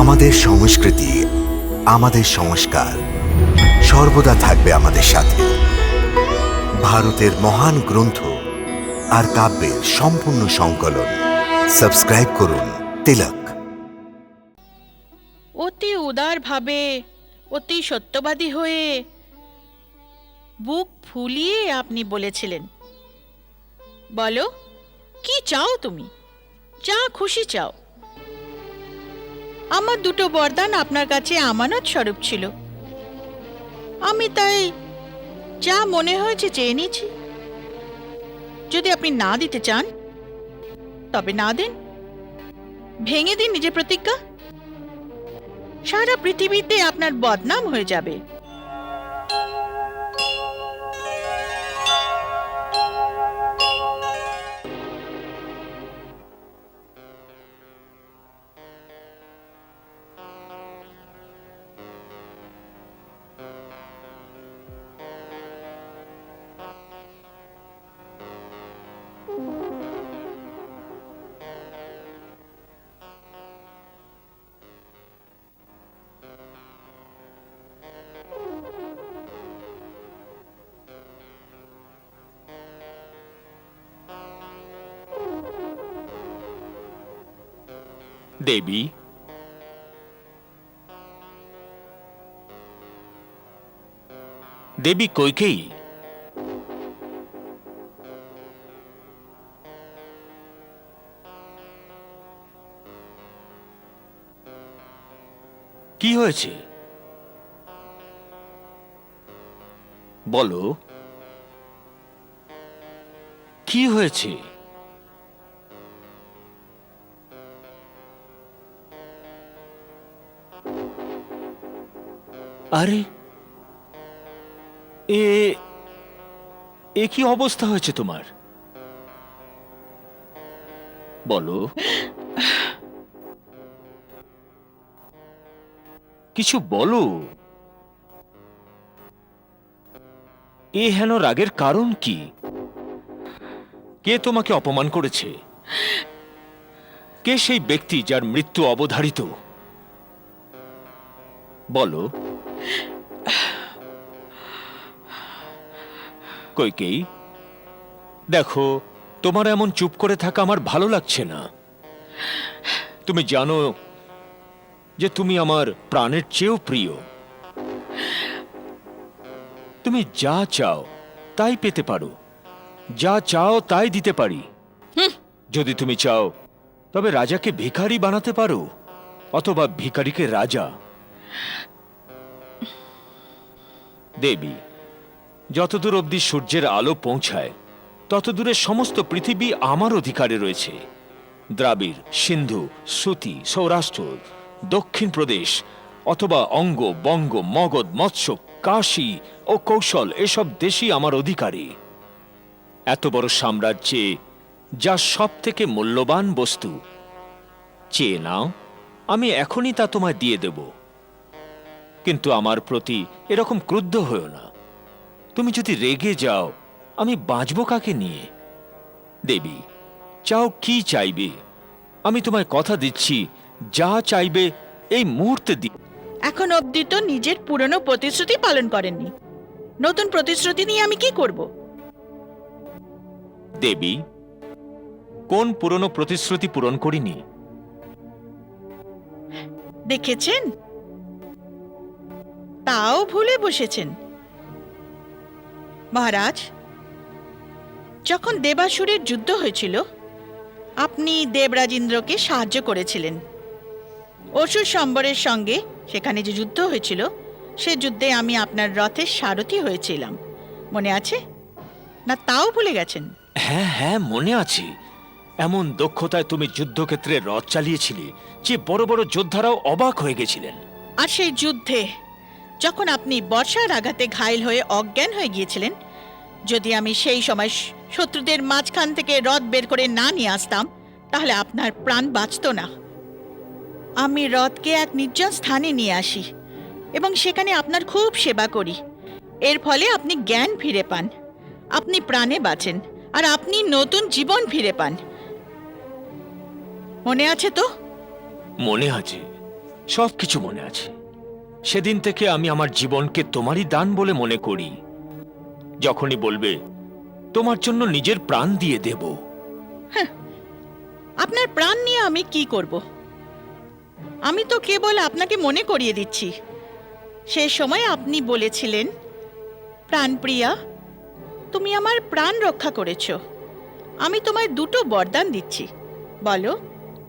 আমাদের সংস্কৃতি, আমাদের সংস্কার সর্বদা থাকবে আমাদের সাথে। ভারতের মহান গ্রন্থ আর কাব্যের সম্পূর্ণ সংকলন। সাবস্ক্রাইব করুন তিলক। অতি উদার ভাবে, অতি সত্যবাদী হয়ে বুক ফুলিয়ে আপনি বলেছিলেন, বলো কি চাও তুমি, যা খুশি চাও। আমার দুটো বরদান আপনার কাছে আমানত স্বরূপ ছিল, আমি তাই যা মনে হয়েছে চেয়ে নিয়েছি। যদি আপনি না দিতে চান তবে না দেন, ভেঙে দিন নিজের প্রতিজ্ঞা। সারা পৃথিবীতে আপনার বদনাম হয়ে যাবে। দেবী, দেবী কৈকেয়ী, কি হয়েছে বলো, কি হয়েছে? আরে এ কি অবস্থা হয়েছে তোমার? বলো, কিছু বলো। এ হেন রাগের কারণ কি? কে তোমাকে অপমান করেছে? কে সেই ব্যক্তি যার মৃত্যু অবধারিত? বলো। কৈকেয়ী, দেখো, তোমার এমন চুপ করে থাকা আমার ভালো লাগছে না। তুমি জানো যে তুমি আমার প্রাণের চেয়েও প্রিয়। তুমি যা চাও তাই পেতে পারো, যা চাও তাই দিতে পারি। যদি তুমি চাও তবে রাজাকে ভিখারি বানাতে পারো, অথবা ভিখারিকে রাজা। দেবী, যতদূর অবধি সূর্যের আলো পৌঁছায় ততদূরে সমস্ত পৃথিবী আমার অধিকারে রয়েছে। দ্রাবিড়, সিন্ধু, শ্রুতি, সৌরাষ্ট্র, দক্ষিণ প্রদেশ, অথবা অঙ্গ, বঙ্গ, মগধ, মৎস্য, কাশী ও কৌশল, এসব দেশই আমার অধিকারী। এত বড় সাম্রাজ্যে যা সব থেকে মূল্যবান বস্তু, চেয়ে নাও, আমি এখনই তা তোমায় দিয়ে দেব। কিন্তু আমার প্রতি এরকম ক্রুদ্ধ হও না। তুমি যদি রেগে যাও, আমি বাঁচব কাকে নিয়ে? দেবী, চাও কি চাইবে? আমি তোমায় কথা দিচ্ছি, যা চাইবে এই মুহূর্তে দি। এখন অবধি তো নিজের পুরনো প্রতিশ্রুতি পালন করেননি, নতুন প্রতিশ্রুতি নিয়ে আমি কি করব? দেবী, কোন পুরনো প্রতিশ্রুতি পূরণ করিনি? দেখেছেন, তাও ভুলে বসেছেন। মহারাজ, যখন দেবাসুরের যুদ্ধ হয়েছিল, আপনি দেবরাজেন্দ্রকে সাহায্য করেছিলেন। অসুর সম্বরের সঙ্গে সেখানে যে যুদ্ধ হয়েছিল, সে যুদ্ধে আমি আপনার রথের সারথি হয়েছিলাম, মনে আছে না? তাও ভুলে গেছেন? হ্যাঁ হ্যাঁ, মনে আছে। এমন দক্ষতায় তুমি যুদ্ধক্ষেত্রে রথ চালিয়েছিলে যে বড় বড় যোদ্ধারাও অবাক হয়ে গেছিলেন। আর সেই যুদ্ধে যখন আপনি বর্ষার আঘাতে ঘায়েল হয়ে অজ্ঞান হয়ে গিয়েছিলেন, যদি আমি সেই সময় শত্রুদের মাঝখান থেকে রথ বের করে না নিয়ে আসতাম, তাহলে আপনার প্রাণ বাঁচত না। আমি রথকে এক নির্জন স্থানে নিয়ে আসি এবং সেখানে আপনার খুব সেবা করি। এর ফলে আপনি জ্ঞান ফিরে পান, আপনি প্রাণে বাঁচেন, আর আপনি নতুন জীবন ফিরে পান। মনে আছে তো? মনে আছে, সবকিছু মনে আছে। সেদিন থেকে আমি আমার জীবনকে তোমারই দান বলে মনে করি। যখনই বলবে তোমার জন্য নিজের প্রাণ দিয়ে দেব। আপনার প্রাণ নিয়ে আমি কি করব? আমি তো কেবল আপনাকে মনে করিয়ে দিচ্ছি। সে সময় আপনি বলেছিলেন, প্রাণপ্রিয়া, তুমি আমার প্রাণ রক্ষা করেছো। আমি তোমায় 2টো বরদান দিচ্ছি। বলো,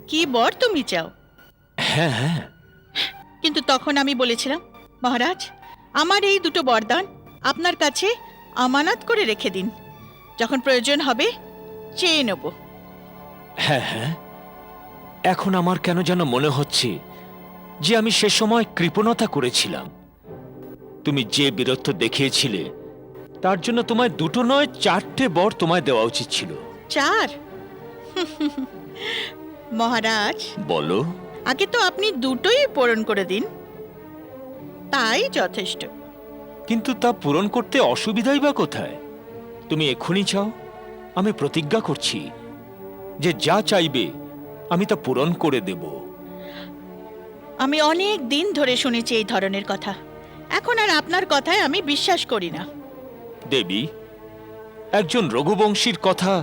কি বর তুমি চাও? হ্যাঁ হ্যাঁ, কিন্তু তখন আমি বলেছিলাম, মহারাজ, আমার এই 2টো বরদান আপনার কাছে আমানত করে রেখে দিন। যখন প্রয়োজন হবে চেয়ে নেব। হ্যাঁ হ্যাঁ, এখন আমার কেন যেন মনে হচ্ছে যে আমি সে সময় কৃপণতা করেছিলাম। তুমি যে বীরত্ব দেখিয়েছিলে তার জন্য তোমায় 2টো নয় 4টে বর তোমায় দেওয়া উচিত ছিল। 4? মহারাজ, বলো। আগে তো আপনি 2টোই পূরণ করে দিন, তাই যথেষ্ট। কিন্তু তা পূরণ করতে অসুবিধাই বা কোথায়? তুমি এক্ষুনি চাও, আমি প্রতিজ্ঞা করছি যে যা চাইবে আমি তা পূরণ করে দেব। আমি অনেক দিন ধরে শুনেছি এই ধরনের কথা। এখন আর আপনার কথায় আমি বিশ্বাস করি না। দেবী, একজন রঘুবংশীর কথা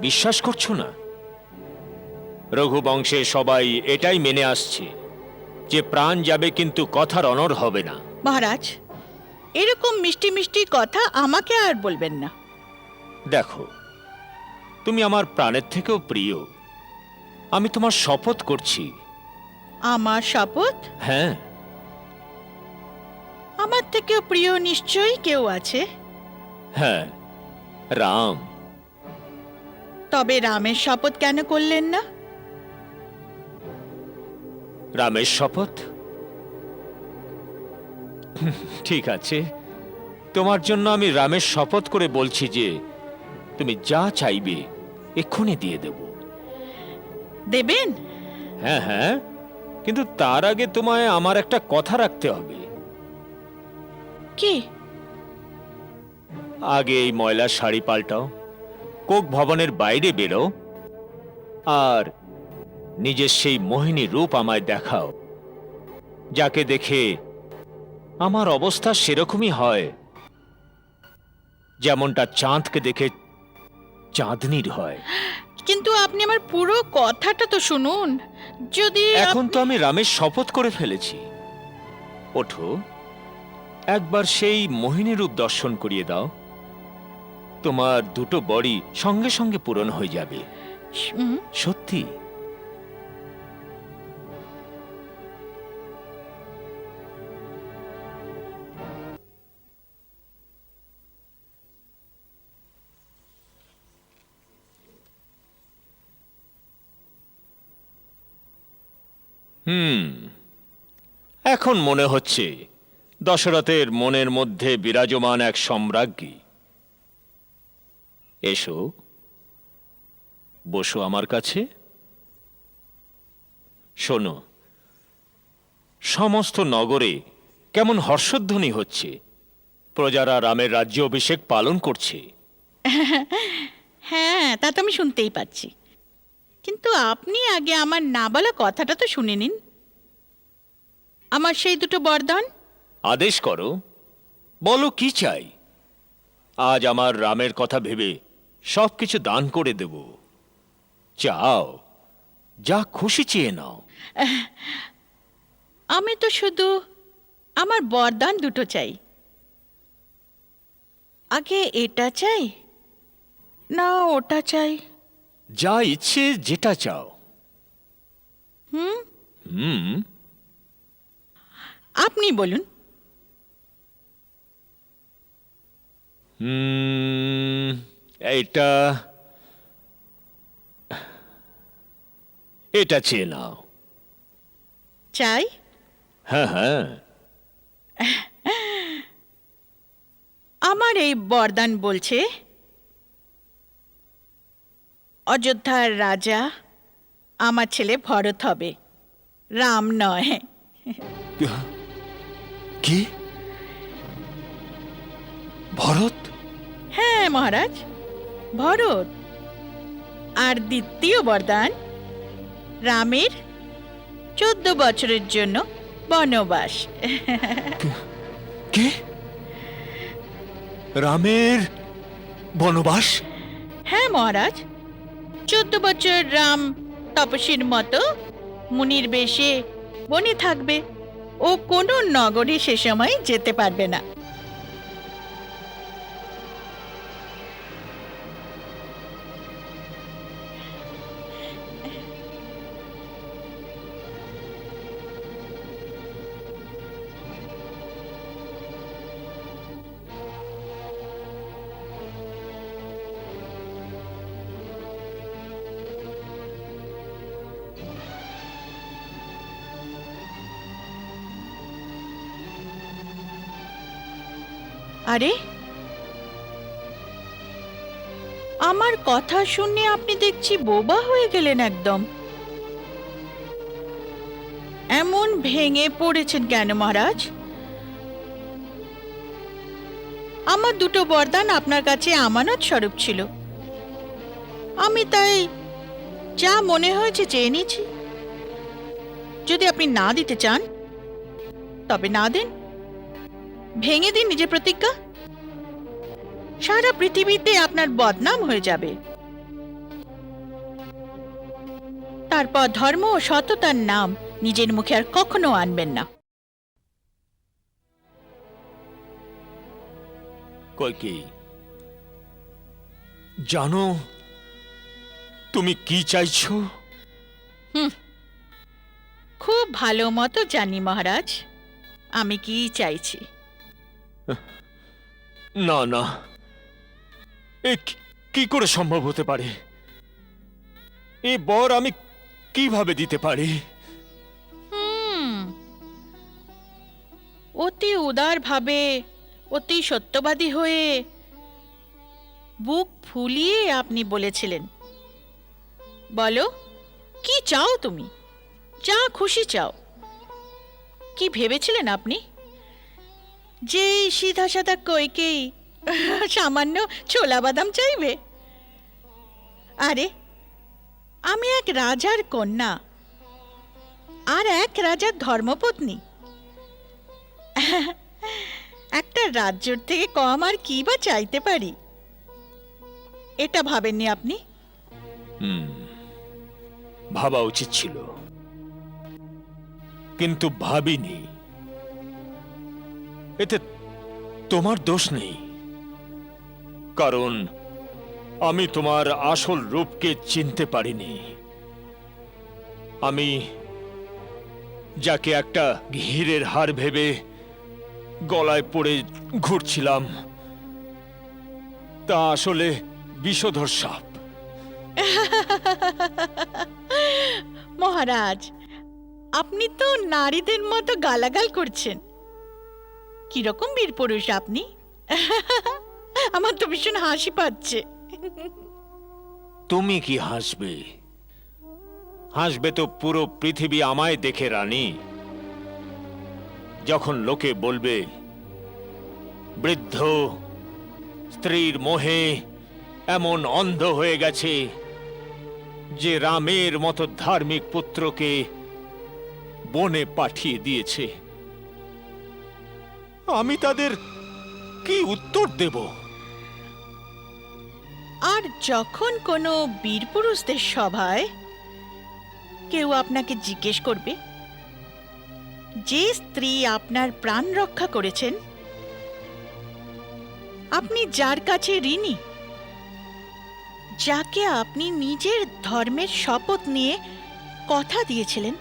বিশ্বাস করছো না? রঘুবংশে সবাই এটাই মেনে আসছে যে প্রাণ যাবে কিন্তু কথার অনড় হবে না। মহারাজ, এরকম মিষ্টি মিষ্টি কথা আমাকে আর বলবেন না। দেখো, তুমি আমার প্রাণের থেকেও প্রিয়। আমি তোমার শপথ করছি। আমার শপথ? হ্যাঁ। আমার থেকেও প্রিয় নিশ্চয়ই কেউ আছে। হ্যাঁ, রাম। তবে রামের শপথ কেন করলেন না? রামের শপথ? ঠিক আছে, তোমার জন্য আমি রামের শপথ করে বলছি যে তুমি যা চাইবে এক্ষুনি দিয়ে দেব। দেবেন? হ্যাঁ হ্যাঁ, কিন্তু তার আগে তোমায় আমার একটা কথা রাখতে হবে। কি? আগে এই ময়লা শাড়ি পাল্টাও, কোক ভবনের বাইরে বেরো, আর নিজের সেই মোহিনী রূপ আমায় দেখাও, যাকে দেখে আমার অবস্থা সেরকমই হয় যেমনটা চাঁদকে দেখে চাঁদনির হয়। কিন্তু আপনি আমার পুরো কথাটা তো শুনুন। যদি এখন তো আমি রামের শপথ করে ফেলেছি। ওঠো, একবার সেই মোহিনী রূপ দর্শন করিয়ে দাও। তোমার 2টো বরই সঙ্গে সঙ্গে পূরণ হয়ে যাবে। সত্যি। এখন মনে হচ্ছে দশরথের মনের মধ্যে বিরাজমান এক সম্রাজ্ঞী। এসো, বসো আমার কাছে। শোনো, সমস্ত নগরে কেমন হর্ষধ্বনি হচ্ছে। প্রজারা রামের রাজ্য অভিষেক পালন করছে। হ্যাঁ, তা তো আমি শুনতেই পাচ্ছি। কিন্তু আপনি আগে আমার না বলা কথাটা তো শুনে নিন। আমার সেই 2টো বরদান। আদেশ করো, বলো কি চাই। আজ আমার রামের কথা ভেবে সবকিছু দান করে দেব। চাও, যা খুশি চেয়ে নাও। আমি তো শুধু আমার বরদান 2টো চাই। আগে এটা চাই না ওটা চাই? যা ইচ্ছে যেটা চাও। আপনি বলুন। এটা এটা চেয়ে নাও। চাই? হ্যাঁ হ্যাঁ। আমার এই বরদান বলছে, অযোধ্যার রাজা আমার ছেলে ভরত হবে, রাম নয়। কি? ভরত? হ্যাঁ মহারাজ, ভরত। আর দ্বিতীয় বরদান, রামের 14 বছরের জন্য বনবাস। কে? রামের বনবাস? হ্যাঁ মহারাজ, 14 বছর রাম তপস্বীর মতো মুনির বেশে বনে থাকবে। ও কোনো নগরে সে সময় যেতে পারবে না। আরে, আমার কথা শুনে আপনি দেখছি বোবা হয়ে গেলেন একদম। এমন ভেঙে পড়েছেন কেন মহারাজ? আমার দুটো বরদান আপনার কাছে আমানত স্বরূপ ছিল। আমি তাই যা মনে হয়েছে চেয়ে নিয়েছি। যদি আপনি না দিতে চান তবে না দেন, ভেঙে দিন নিজের প্রতিজ্ঞা। সারা পৃথিবীতে আপনার বদনাম হয়ে যাবে। তারপর ধর্ম ও সততার নাম নিজের মুখে আর কখনো আনবেন না। কইকেয়ী, জানো তুমি কি চাইছো? খুব ভালো মতো জানি মহারাজ আমি কি চাইছি। না না, এ কি করে সম্ভব হতে পারে? এ বর আমি কিভাবে দিতে পারি? অতি উদার ভাবে, অতি সত্যবাদী হয়ে বুক ফুলিয়ে আপনি বলেছিলেন, বলো কি চাও তুমি, যা খুশি চাও। কি ভেবেছিলেন আপনি যে সিধা সাদা কইকেই সামান্য ছোলা বাদাম চাইবে? আরে, আমি এক রাজার কন্যা আর এক রাজার ধর্মপত্নী। একটা রাজ্যের থেকে কম আর কি বা চাইতে পারি? এটা ভাবেননি আপনি? ভাবা উচিত ছিল, কিন্তু ভাবিনি। এতে তোমার দোষ নেই, কারণ আমি তোমার আসল রূপকে চিনতে পারিনি। আমি যাকে একটা হীরের হার ভেবে গলায় পড়ে ঘুরছিলাম, তা আসলে বিষধর সাপ। মহারাজ, আপনি তো নারীদের মতো গালাগাল করছেন। কিরকম বীর পুরুষ আপনি! আমার তো ভীষণ হাসি পাচ্ছে। তুমি কি হাসবে? হাসবে তো পুরো পৃথিবী আমায় দেখে, রানী। যখন লোকে বলবে বৃদ্ধ স্ত্রীর মোহে এমন অন্ধ হয়ে গেছে যে রামের মতো ধার্মিক পুত্রকে বনে পাঠিয়ে দিয়েছে, আমি তাদের কি উত্তর দেব? আর যখন কোনো বীর পুরুষদের সভায় কেউ আপনাকে জিজ্ঞেস করবে যে স্ত্রী আপনার প্রাণ রক্ষা করেছেন, আপনি যার কাছে ঋণী, যাকে আপনি নিজের ধর্মের শপথ নিয়ে কথা দিয়েছিলেন,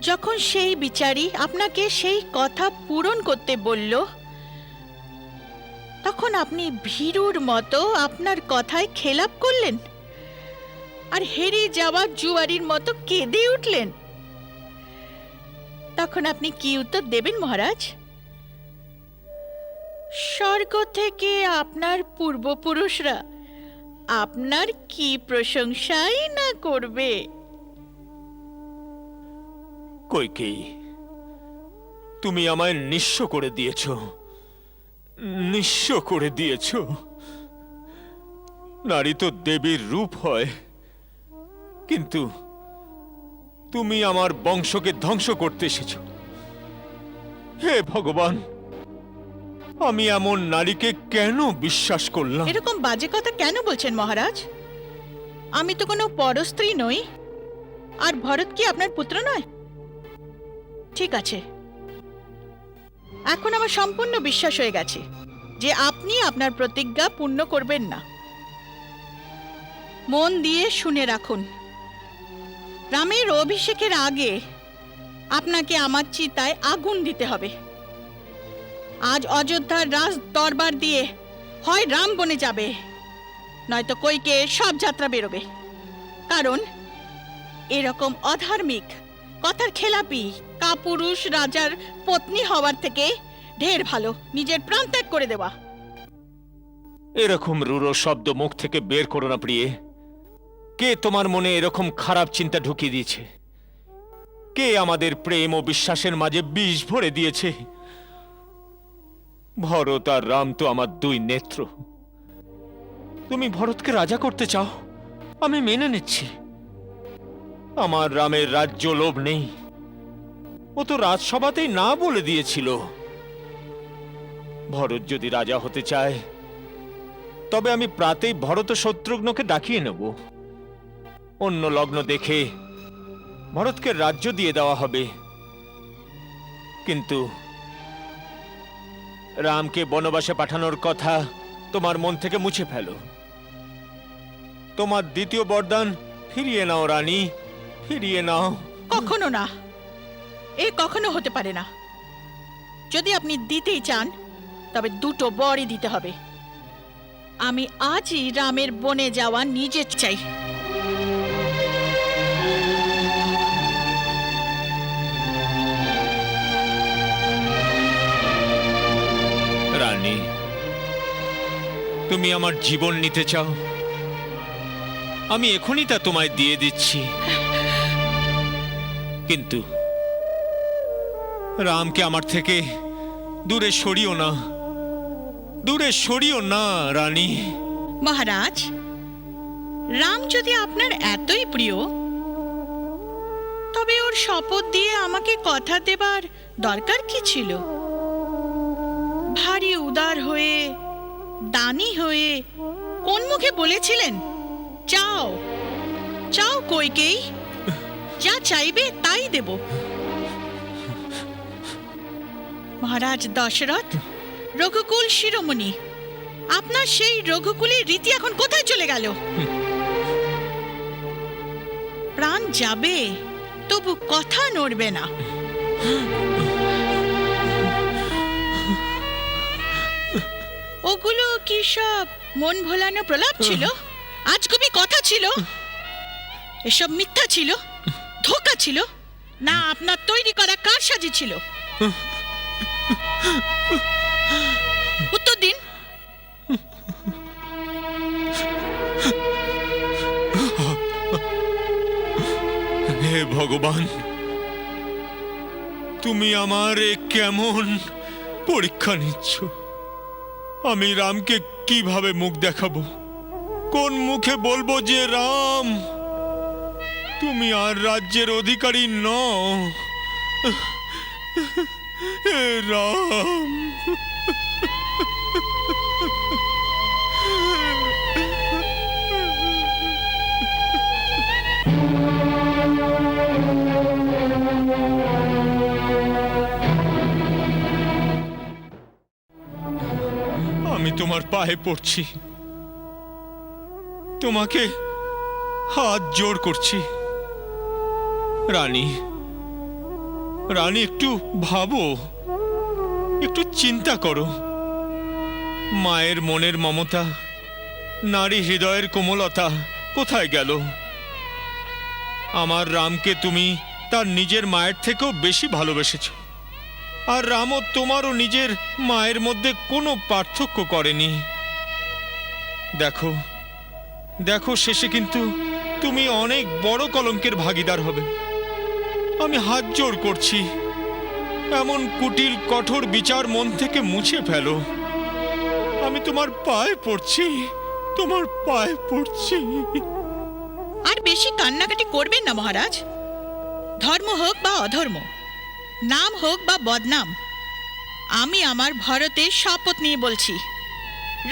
যখন সেই বিচারী আপনাকে সেই কথা পূরণ করতে বলল, তখন আপনি ভীরুর মতো আপনার কথায় খেলাপ করলেন আর হেরে যাওয়া জুয়ারির মতো কেঁদে উঠলেন। তখন আপনি কি উত্তর দেবেন মহারাজ? স্বর্গ থেকে আপনার পূর্বপুরুষরা আপনার কি প্রশংসাই না করবে? কইকেয়ী, তুমি আমায় নিঃস্ব করে দিয়েছ, নিঃস্ব করে দিয়েছ। নারী তো দেবীর রূপ হয়, কিন্তু তুমি আমার বংশকে ধ্বংস করতে এসেছো। হে ভগবান, আমি এমন নারীকে কেন বিশ্বাস করলাম? এরকম বাজে কথা কেন বলছেন মহারাজ? আমি তো কোনো পরস্ত্রী নই, আর ভরত কি আপনার পুত্র নয়? ঠিক আছে, এখন আমার সম্পূর্ণ বিশ্বাস হয়ে গেছে যে আপনি আপনার প্রতিজ্ঞা পূর্ণ করবেন না। মন দিয়ে শুনে রাখুন, রামের অভিষেকের আগে আপনাকে আমার চিতায় আগুন দিতে হবে। আজ অযোধ্যার রাজ দরবার দিয়ে হয় রাম বনে যাবে, নয়তো কইকে সব যাত্রা বেরোবে। কারণ এরকম অধার্মিক, কথার খেলাপি কাপুরুষ রাজার পত্নী হওয়ার থেকে ঢের ভালো নিজের প্রাণ ত্যাগ করে দেওয়া। এরকম রূঢ় শব্দ মুখ থেকে বের করো না প্রিয়ে। কে তোমার মনে এরকম খারাপ চিন্তা ঢুকিয়ে দিয়েছে? কে আমাদের প্রেম ও বিশ্বাসের মাঝে বিষ ভরে দিয়েছে? ভরত আর রাম তো আমার দুই নেত্র। তুমি ভরতকে রাজা করতে চাও, আমি মেনে নিচ্ছি। আমার রামের রাজ্য লোভ নেই। ও তো রাজসভাতেই না বলে দিয়েছিল। ভরত যদি রাজা হতে চায়, তবে আমি প্রাতেই ভরত ও শত্রুঘ্নকে ডাকিয়ে নেব। অন্য লগ্ন দেখে ভরতকে রাজ্য দিয়ে দেওয়া হবে। কিন্তু রামকে বনবাসে পাঠানোর কথা তোমার মন থেকে মুছে ফেলো। তোমার দ্বিতীয় বরদান ফিরিয়ে নাও রানী, ফিরিয়ে নাও। কখনো না, এ কখনো হতে পারে না। যদি আপনি দিতেই চান, তবে দুটো বরই দিতে হবে। আমি আজই রামের বনে যাওয়া নিজে চাই। রানী, তুমি আমার জীবন নিতে চাও? আমি এখনই তা তোমায় দিয়ে দিচ্ছি। কিন্তু রামকে আমার থেকে দূরে সরিও না, দূরে সরিও না রানী। মহারাজ, রাম যদি আপনার এতই প্রিয়, তবে ওর শপথ দিয়ে আমাকে কথা দেবার দরকার কি ছিল? ভারী উদার হয়ে, দানী হয়ে কোন মুখে বলেছিলেন চাও চাও কইকেই, যা চাইবে তাই দেব? মহারাজ দশরথ, রঘুকুল শিরোমণি, আপনার সেই রঘুকুলের রীতি এখন কোথায় চলে গেল? প্রাণ যাবে, তবু কথা নড়বে না। ওগুলো কি সব মন ভোলানো প্রলাপ ছিল? আজগুবি কথা ছিল? এসব মিথ্যা ছিল, ধোঁকা ছিল, না আপনার তৈরি করা কারসাজি ছিল? উত্তর দিন। হে ভগবান, তুমি আমার এ কেমন পরীক্ষা নিচ্ছ? আমি রামকে কিভাবে মুখ দেখাবো? কোন মুখে বলবো যে রাম, তুমি আর রাজ্যের অধিকারী নও? হে রাম, আমি তোমার পায়ে পড়ছি, তোমাকে হাত জোড় করছি। রানী, রানী, একটু ভাবো, একটু চিন্তা করো। মায়ের মনের মমতা, নারী হৃদয়ের কোমলতা কোথায় গেল? আমার রামকে তুমি তার নিজের মায়ের থেকেও বেশি ভালোবেসেছ, আর রামও তোমারও নিজের মায়ের মধ্যে কোনো পার্থক্য করেনি। দেখো দেখো, শেষে কিন্তু তুমি অনেক বড় কলঙ্কের ভাগীদার হবে। আমি হাত জোড় করছি, এমন কুটিল কঠোর বিচার মন থেকে মুছে ফেলো। আমি তোমার পায়ে পড়ছি, তোমার পায়ে পড়ছি। আর বেশি কান্নাকাটি করবেন না মহারাজ। ধর্ম হোক বা অধর্ম, নাম হোক বা বদনাম, আমি আমার ভরতে শপথ নিয়ে বলছি,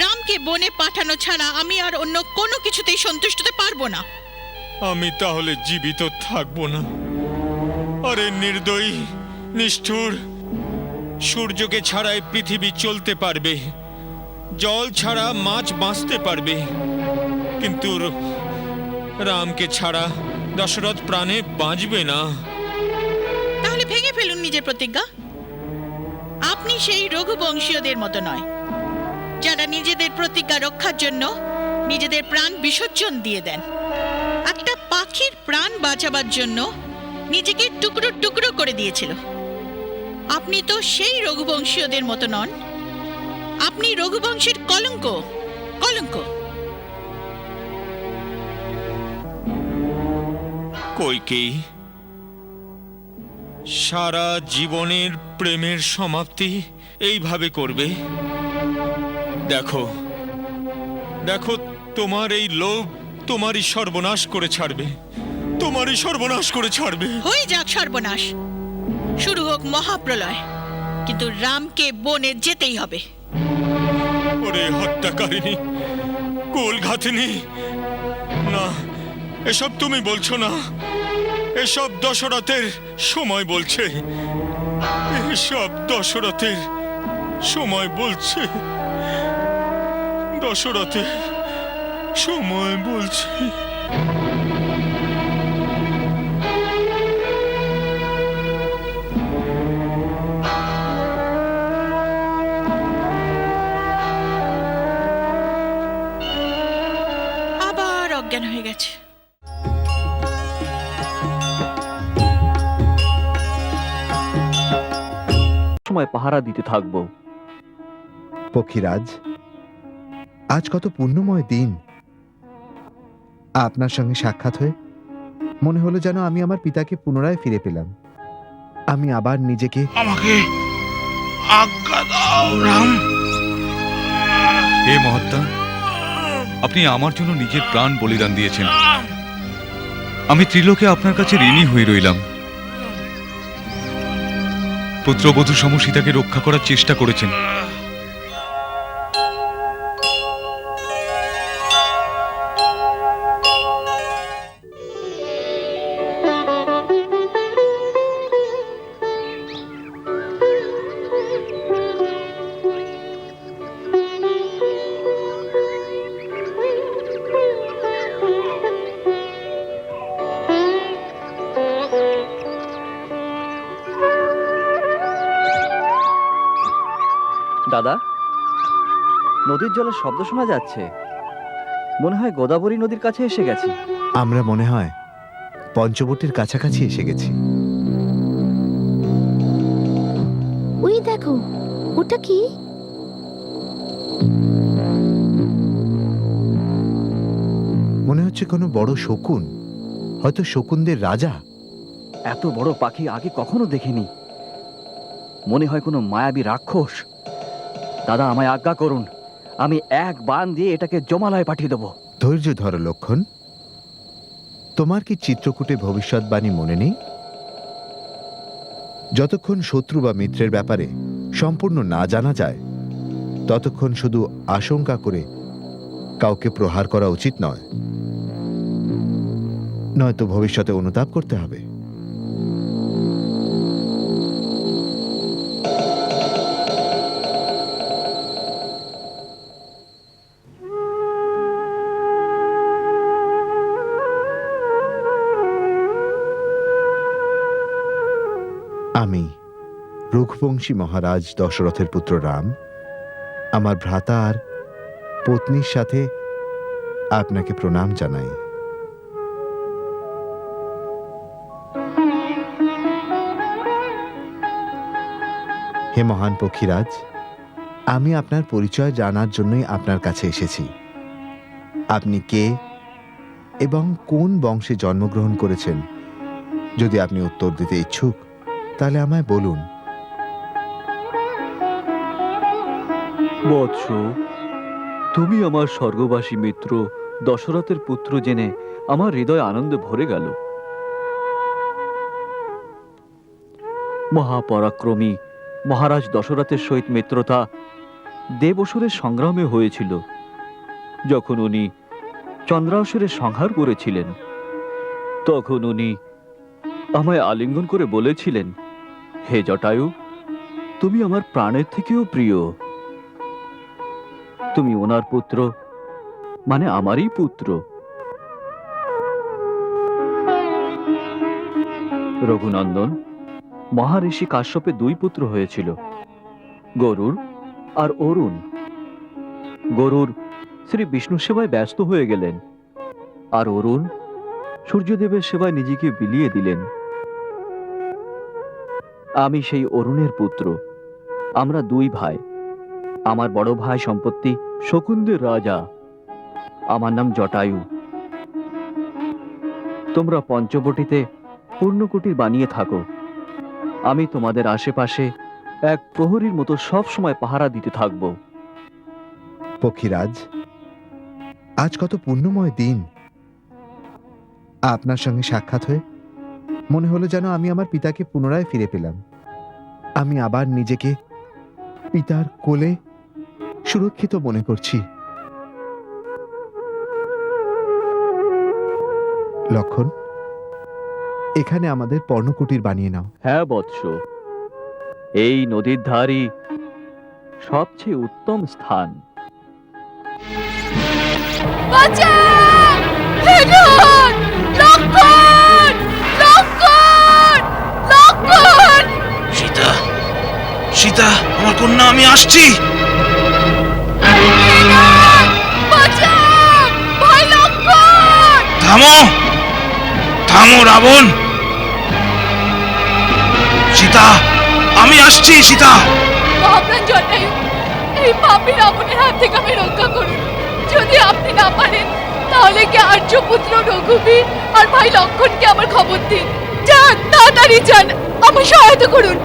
রামকে বনে পাঠানো ছাড়া আমি আর অন্য কোনো কিছুতেই সন্তুষ্ট হতে পারবো না। আমি তাহলে জীবিত থাকবো না। আরে নির্দয়ী, নিষ্ঠুর! সূর্যকে ছাড়াই পৃথিবী চলতে পারবে, জল ছাড়া মাছ বাঁচতে পারবে, কিন্তু রামকে ছাড়া দশরথ প্রাণে বাঁচবে না। তাহলে ভেঙে ফেলুন নিজের প্রতিজ্ঞা। আপনি সেই রঘুবংশীয়দের মতো নয়, যারা নিজেদের প্রতিজ্ঞা রক্ষার জন্য নিজেদের প্রাণ বিসর্জন দিয়ে দেন। একটা পাখির প্রাণ বাঁচাবার জন্য নিজেকে টুকরো টুকরো করে দিয়েছিল। আপনি তো সেই রঘুবংশীয়দের মতো নন। আপনি রঘুবংশের কলঙ্ক, কলঙ্ক। কইকেয়ী, সারা জীবনের প্রেমের সমাপ্তি এইভাবে করবে? দেখো দেখো, তোমার এই লোভ তোমারই সর্বনাশ করে ছাড়বে, তোমারই সর্বনাশ করে ছাড়বে। হয়ে যাক সর্বনাশ, শুরু হোক মহাপ্রলয়, কিন্তু রামকে বনে যেতেই হবে। ওরে হত্যাকারিণী, কুলঘাতিনী! না, এসব তুমি বলছো না, এসব দশরথের সময় বলছে, এসব দশরথের সময় বলছে, দশরথের সময় বলছে। আবার অজ্ঞান হয়ে গেছে। সময় পাহারা দিতে থাকবো। পক্ষীরাজ, আজ কত পুণ্যময় দিন। আপনার সঙ্গে সাক্ষাৎ হয়ে মনে হলো যেন আমি আমার পিতাকে পুনরায় ফিরে পেলাম। আমি আবার নিজেকে আমাকে আজ্ঞা দাও রাম। হে মহাত্মা, আপনি আমার জন্য নিজের প্রাণ বলিদান দিয়েছেন। আমি ত্রিলোকে আপনার কাছে ঋণী হয়ে রইলাম। পুত্রবধূ সম সীতাকে রক্ষা করার চেষ্টা করেছেন। দাদা, নদীর জলের শব্দ শোনা যাচ্ছে। মনে হয় গোদাবরী নদীর কাছে এসে গেছি। আমরা মনে হয় পঞ্চবটির কাছাকাছি এসে গেছি। ওই দেখো, ওটা কি? মনে হচ্ছে কোনো বড় শকুন, হয়তো শকুনদের রাজা। এত বড় পাখি আগে কখনো দেখিনি। মনে হয় কোনো মায়াবী রাক্ষস। দাদা, আমায় আজ্ঞা করুন, আমি এক বান দিয়ে এটাকে জমালয়ে পাঠিয়ে দেবো। ধৈর্য ধরো লক্ষণ। তোমার কি চিত্রকূটে ভবিষ্যৎবাণী মনে নেই? যতক্ষণ শত্রু বা মিত্রের ব্যাপারে সম্পূর্ণ না জানা যায়, ততক্ষণ শুধু আশঙ্কা করে কাউকে প্রহার করা উচিত নয়, নয়তো ভবিষ্যতে অনুতাপ করতে হবে। আমি রঘুবংশী মহারাজ দশরথের পুত্র রাম আমার ভ্রাতা আর পত্নীর সাথে আপনাকে প্রণাম জানাই। হে মহান পক্ষীরাজ, আমি আপনার পরিচয় জানার জন্যই আপনার কাছে এসেছি। আপনি কে এবং কোন বংশে জন্মগ্রহণ করেছেন, যদি আপনি উত্তর দিতে ইচ্ছুক তাহলে আমায় বলুন। বৎস, তুমি আমার স্বর্গবাসী মিত্র দশরথের পুত্র জেনে আমার হৃদয় আনন্দে ভরে গেল। মহাপরাক্রমী মহারাজ দশরথের সহিত মিত্রতা দেব-অসুরের সংগ্রামে হয়েছিল, যখন উনি চন্দ্রাসুরের সংহার করেছিলেন। তখন উনি আমায় আলিঙ্গন করে বলেছিলেন, হে জটায়ু, তুমি আমার প্রাণের থেকেও প্রিয়। তুমি ওনার পুত্র, মানে আমারই পুত্র। রঘুনন্দন, মহারিষি কাশ্যপের 2 পুত্র হয়েছিল, গরুর আর অরুণ। গরুর শ্রী বিষ্ণু সেবায় ব্যস্ত হয়ে গেলেন, আর অরুণ সূর্যদেবের সেবায় নিজেকে বিলিয়ে দিলেন। আমি সেই অরুণের পুত্র। আমরা 2 ভাই। আমার বড় ভাই সম্পত্তি শকুন্দের রাজা। আমার নাম জটায়ু। তোমরা পঞ্চবটিতে পূর্ণকুটির বানিয়ে থাকো। আমি তোমাদের আশেপাশে এক প্রহরীর মতো সব সময় পাহারা দিতে থাকব। পক্ষীরাজ, আজ কত পুণ্যময় দিন। আপনার সঙ্গে সাক্ষাৎ হয়ে মনে হলো যেন আমি আমার পিতাকে পুনরায় ফিরে পেলাম। আমি আবার নিজেকে পিতার কোলে সুরক্ষিত মনে করছি। লক্ষণ, এখানে আমাদের পর্ণকুটির বানিয়ে নাও। হ্যাঁ বৎস, এই নদীর ধারই সবচেয়ে উত্তম স্থান। সীতা, সীতা, আমার কন্যা, আমি আসছি। থামো, থামো রাবণ। সীতা, আমি আসছি। সীতা, মহাপ্রাণ জটায়ু, এই পাপী রাবণের হাত থেকে আমি রক্ষা করুন। যদি আপনি না পারেন, তাহলে কি আর্যপুত্র রঘুবীর আর ভাই লক্ষণকে আমার খবর দিন। যান, তাড়াতাড়ি যান, আমার সহায়তা করুন।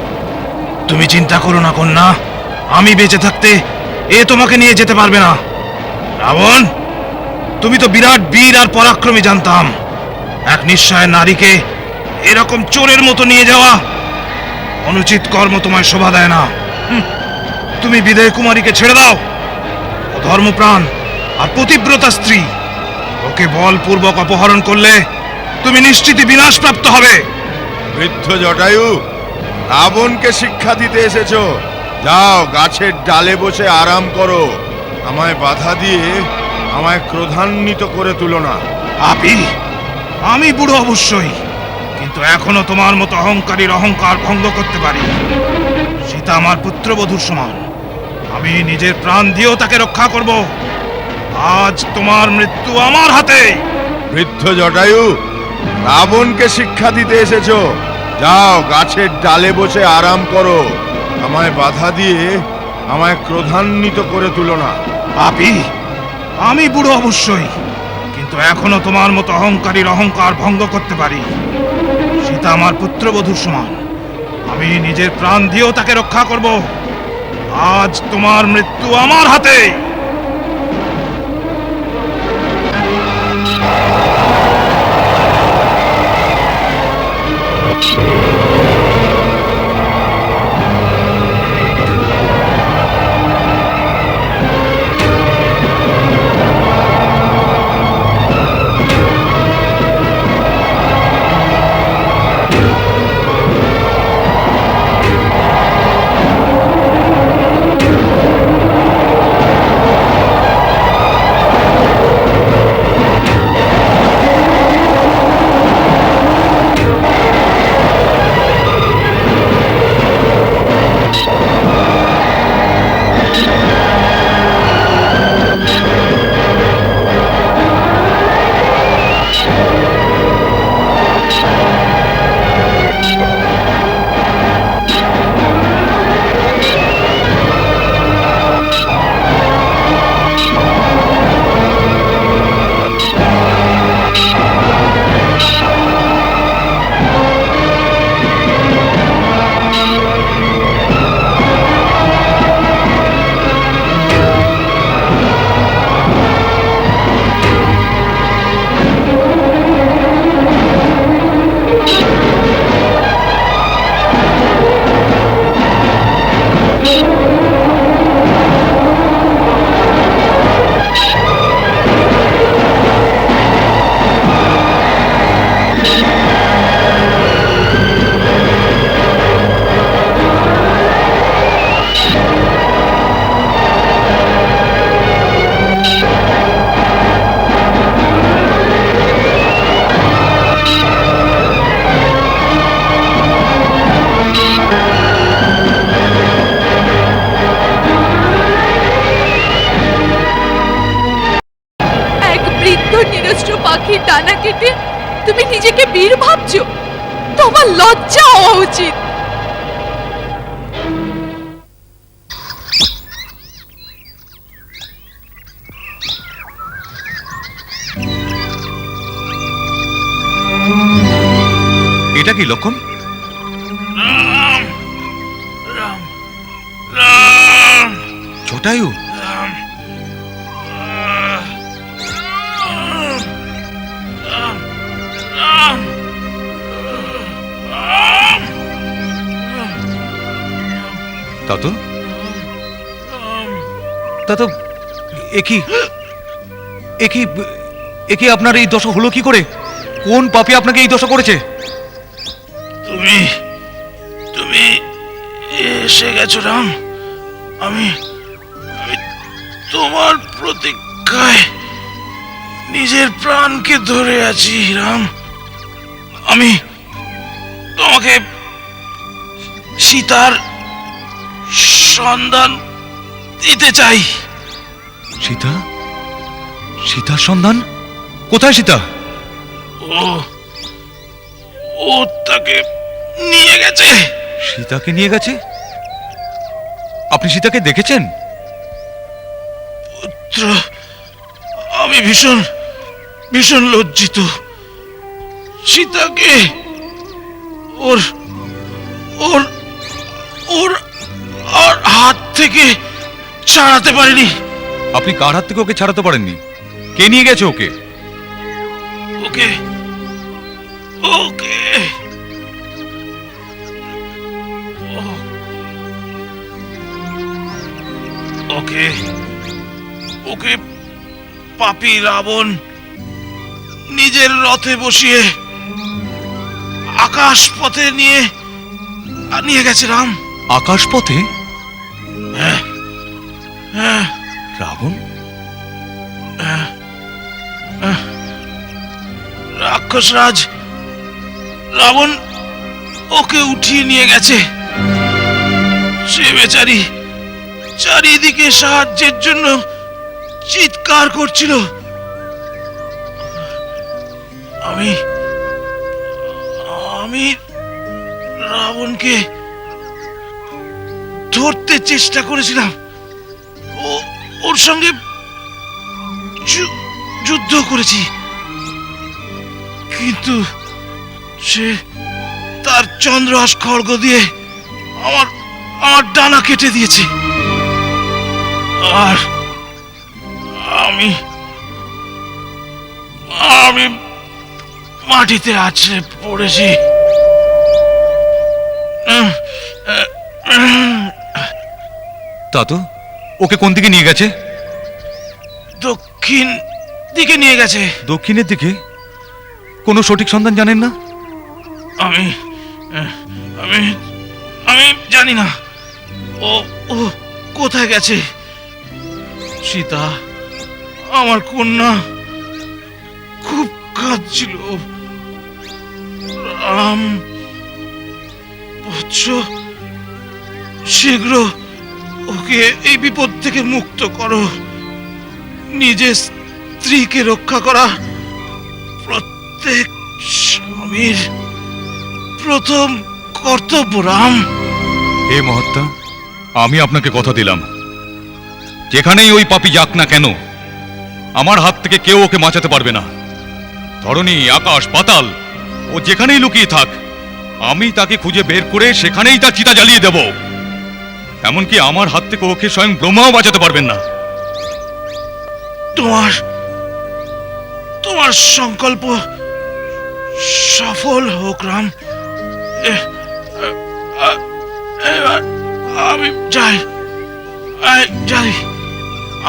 তুমি চিন্তা করো না কন্যা, আমি বেঁচে থাকতে এ তোমাকে নিয়ে যেতে পারবে না। রাবণ, তুমি তো বিরাট বীর আর পরাক্রমী জানতাম। এক নিঃসহায় নারীকে এরকম চোরের মতো নিয়ে যাওয়া অনুচিত কর্ম তোমায় শোভা দেয় না। তুমি বিদেয় কুমারীকে ছেড়ে দাও। ও ধর্মপ্রাণ আর পতিব্রতা স্ত্রী। ওকে বলপূর্বক অপহরণ করলে তুমি নিশ্চিতই বিনাশপ্রাপ্ত হবে। বৃদ্ধ জটায়ু, রাবণকে শিক্ষা দিতে এসেছো। যাও, গাছের ডালে বসে আরাম করো। আমায় বাধা দিয়ে আমায় ক্রোধান্বিত করে তুলো না। পাপী, আমি বুড়ো অবশ্যই, কিন্তু এখনো তোমার মতো অহংকারীর অহংকার ভঙ্গ করতে পারি। সীতা আমার পুত্রবধূর সমান। আমি নিজের প্রাণ দিয়েও তাকে রক্ষা করব। আজ তোমার মৃত্যু আমার হাতে। বৃদ্ধ জটায়ু, রাবণকে শিক্ষা দিতে এসেছো। যাও, গাছের ডালে বসে আরাম করো। আমায় বাধা দিয়ে আমায় ক্রোধান্বিত করে তুলো না। পাপী, আমি বুড়ো অবশ্যই, কিন্তু এখনো তোমার মতো অহংকারীর অহংকার ভঙ্গ করতে পারি। সীতা আমার পুত্রবধূর সমান। আমি নিজের প্রাণ দিয়েও তাকে রক্ষা করব। আজ তোমার মৃত্যু আমার হাতে। লজ্জা হওয়া উচিত। এটা কি লক্ষণ? জটায়ু, তাতো তাতো একই একই একই আপনার এই দশা হলো কি করে? কোন পাপী আপনাকে এই দশা করেছে? তুমি তুমি এসে গেছো রাম। আমি আমি তোমার প্রতীক্ষায় নিজের প্রাণকে ধরে আছি রাম। আমি তোমাকে সীতার সন্ধান দিতে চাই। সীতা? সীতার সন্ধান? কোথায় সীতা? ও ও তাকে নিয়ে গেছে। সীতাকে নিয়ে গেছে? আপনি সীতাকে দেখেছেন? পুত্র, আমি ভীষণ ভীষণ লজ্জিত। সীতাকে ওর ওর ওর আর হাত থেকে ছাড়াতে পারিনি। আপনি কার হাত থেকে ওকে ছাড়াতে পারেননি? কে নিয়ে গেছে ওকে? ওকে ওকে ওকে ওকে পাপী রাবণ নিজের রথে বসিয়ে আকাশ পথে নিয়ে নিয়ে গেছে রাম। আকাশ পথে? হ্যাঁ হ্যাঁ, রাবণ? রাক্ষসরাজ রাবণ ওকে উঠিয়ে নিয়ে গেছে। সে বেচারি চারিদিকে সাহায্যের জন্য চিৎকার করছিল। আমি আমি রাবণকে ধরতে চেষ্টা করেছিলাম। ওর সঙ্গে যুদ্ধ করেছি, কিন্তু সে তার চন্দ্রহাস খড়গ দিয়ে আমার আমার ডানা কেটে দিয়েছে। আর আমি আমি মাটিতে আছড়ে পড়েছি। তা তো ওকে কোন দিকে নিয়ে গেছে? দক্ষিণ দিকে নিয়ে গেছে। দক্ষিণের দিকে? কোনো সঠিক সন্ধান জানেন না? আমি আমি আমি জানি না ও ও কোথায় গেছে। সীতা, আমার কন্যা, খুব কাঁদছিল। রাম, বৎস, শীঘ্র ওকে এই বিপদ থেকে মুক্ত করো। নিজের স্ত্রীকে রক্ষা করা প্রত্যেক স্বামীর প্রথম কর্তব্য রাম। হে মহাত্মা, আমি আপনাকে কথা দিলাম, যেখানেই ওই পাপী যাক না কেন, আমার হাত থেকে কেউ ওকে বাঁচাতে পারবে না। ধরণী, আকাশ, পাতাল, ও যেখানেই লুকিয়ে থাক, আমি তাকে খুঁজে বের করে সেখানেই তার চিতা জ্বালিয়ে দেব। এমনকি আমার হাত থেকে ওকে স্বয়ং ব্রহ্মাও বাঁচাতে পারবেন না। তোমার তোমার সংকল্প সফল হোক রাম। এবার আমি যাই যাই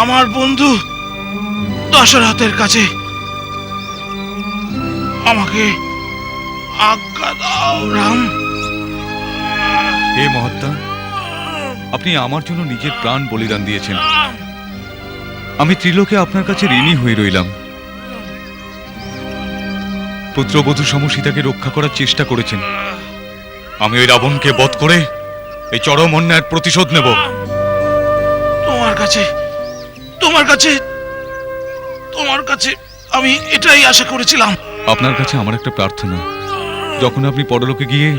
আমার বন্ধু দশরথের কাছে। আমাকে আজ্ঞা দাও রাম। হে মহাত্মা, আপনি আমার জন্য নিজের প্রাণ বলিদান দিয়েছেন। আমি ত্রিলোকে আপনার কাছে ঋণী হয়ে রইলাম। পুত্রবধূ সম সীতাকে রক্ষা করার চেষ্টা করেছেন। আমি ওই রাবণকে বধ করে এই চরম অন্যায়ের প্রতিশোধ নেব। তোমার কাছে তোমার কাছে তোমার কাছে আমি এটাই আশা করেছিলাম। আপনার কাছে আমার একটা প্রার্থনা, যখন আপনি পরলোকে গিয়ে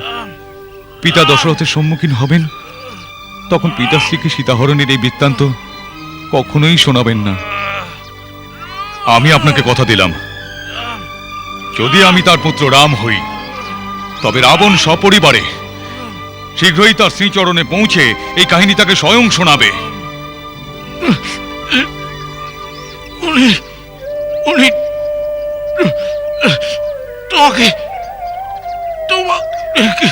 পিতা দশরথের সম্মুখীন হবেন, তখন পিতাশ্রীকে সীতাহরণের এই বৃত্তান্ত কখনোই শোনাবেন না। আমি আপনাকে কথা দিলাম, যদি আমি তার পুত্র রাম হই, তবে রাবণ সপরিবারে শীঘ্রই তার শ্রীচরণে পৌঁছে এই কাহিনী তাকে স্বয়ং শোনাবে। উনি উনি তোমাকে তোমাকে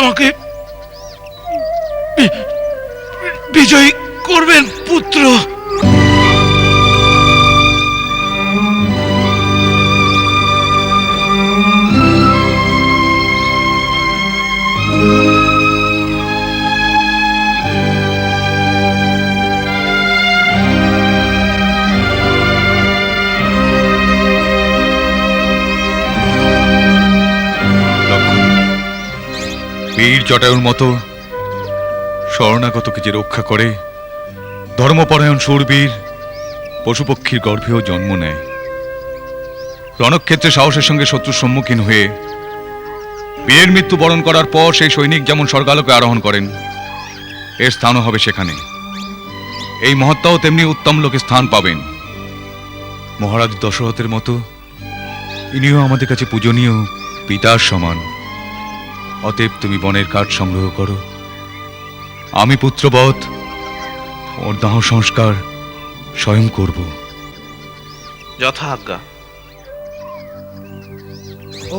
আমাকে বিজয়ী করবেন পুত্র। বীর জটায়ুর মতো শরণাগতকে যে রক্ষা করে, ধর্মপরায়ণ শূরবীর পশুপক্ষীর গর্ভেও জন্ম নেয়। রণক্ষেত্রে সাহসের সঙ্গে শত্রুর সম্মুখীন হয়ে বীরের মৃত্যু বরণ করার পর সেই সৈনিক যেমন স্বর্গালোকে আরোহণ করেন, এর স্থানও হবে সেখানে। এই মহাত্মাও তেমনি উত্তম লোকে স্থান পাবেন। মহারাজ দশরথের মতো ইনিও আমাদের কাছে পূজনীয় পিতার সমান। অতএব তুমি বনের কাঠ সংগ্রহ করো, আমি পুত্রবৎ ওর দাহ সংস্কার স্বয়ং করব। যথা আজ্ঞা।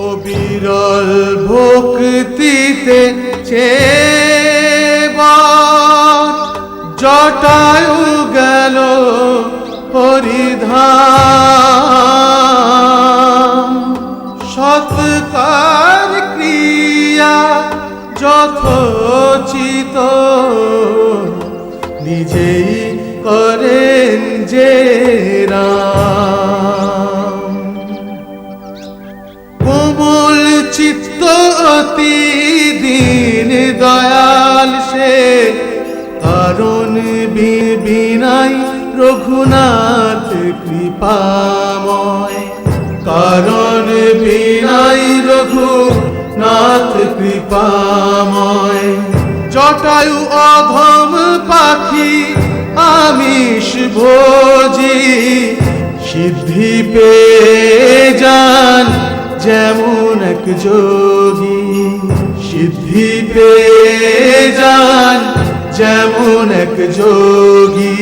ও বিরল ভক্তিতে জটায়ু গেল হরিধাম, সৎকার ক্রিয়া যথোচিত নিজেই করেন যে রাম। কোমল চিত্ত অতি দীন দয়াল সে, কারণ বিনাই রঘুনাথ কৃপাময়, কারণ বিনাই রঘুনাথ কৃপাময়। জটায়ু অধম পাখি আমিষ ভোজি, সিদ্ধি পেয়ে যান যেমন এক যোগী, সিদ্ধি পেয়ে যান যেমন এক যোগী।